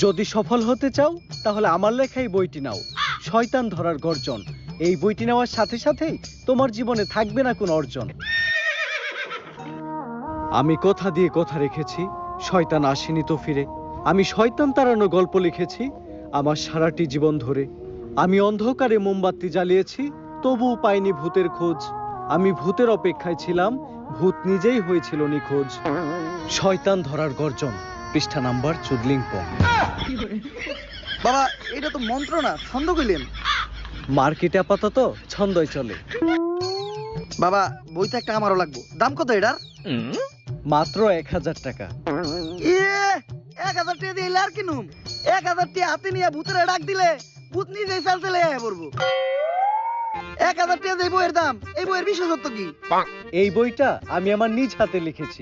যদি সফল হতে চাও তাহলে আমার লেখা এই বইটি নাও, শয়তান ধরার গর্জন। এই বইটি নেওয়ার সাথে সাথেই তোমার জীবনে থাকবে না কোনো অর্জন। আমি কথা দিয়ে কথা রেখেছি, শয়তান আসেনি তো ফিরে। আমি শয়তান তাড়ানোর গল্প লিখেছি আমার সারাটি জীবন ধরে। আমি অন্ধকারে মোমবাতি জ্বালিয়েছি, তবুও পাইনি ভূতের খোঁজ। আমি ভূতের অপেক্ষায় ছিলাম, ভূত নিজেই হয়েছিল নিখোঁজ। শয়তান ধরার গর্জন, পৃষ্ঠা নাম্বার চুদলিংপং। বাবা এটা তো মন্ত্র না, ছন্দ কইলেন। মার্কেটে আপাতত ছন্দই চলে। বাবা বইটা একটা আমারও লাগবো, দাম কত এটার? মাত্র 1000 টাকা। 1000 টাকা দিয়ে আর কিনুম? 1000 টাকা হাতে নিয়ে ভূতের ডাক দিলে ভূত নিজেই চাল চলে আয় পড়বো। 1000 টাকা দিয়ে বইয়ের দাম, এই বইয়ের বিশেষত্ব কি? এই বইটা আমি আমার নিজ হাতে লিখেছি।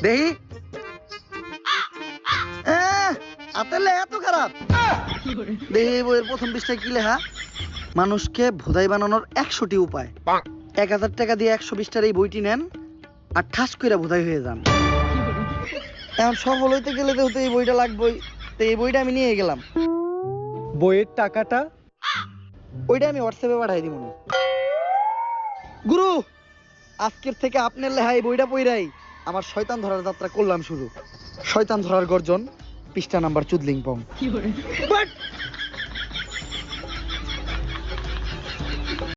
দেহি হাতের লেখা এত খারাপ? দেহি এই বইয়ের প্রথম পৃষ্ঠায় কি লেখা? মানুষকে ভোদাই বানানোর 100টি উপায়। 1000 টাকা দিয়ে 120টার এই বইটি নেন আর ঠাস করে ভোদাই হয়ে যান। এখন সফল হইতে গেলে তো এই বইটা লাগবেই, তো এই বইটা আমি নিয়ে গেলাম। বইয়ের টাকাটা? ওইটা আমি হোয়াটসঅ্যাপে পাঠাই দিব। গুরু, আজকের থেকে আপনার লেখা এই বইটা পইরাই আমার শয়তান ধরার যাত্রা করলাম শুরু। শয়তান ধরার গর্জন, পৃষ্ঠা নাম্বার চুদলিংপং।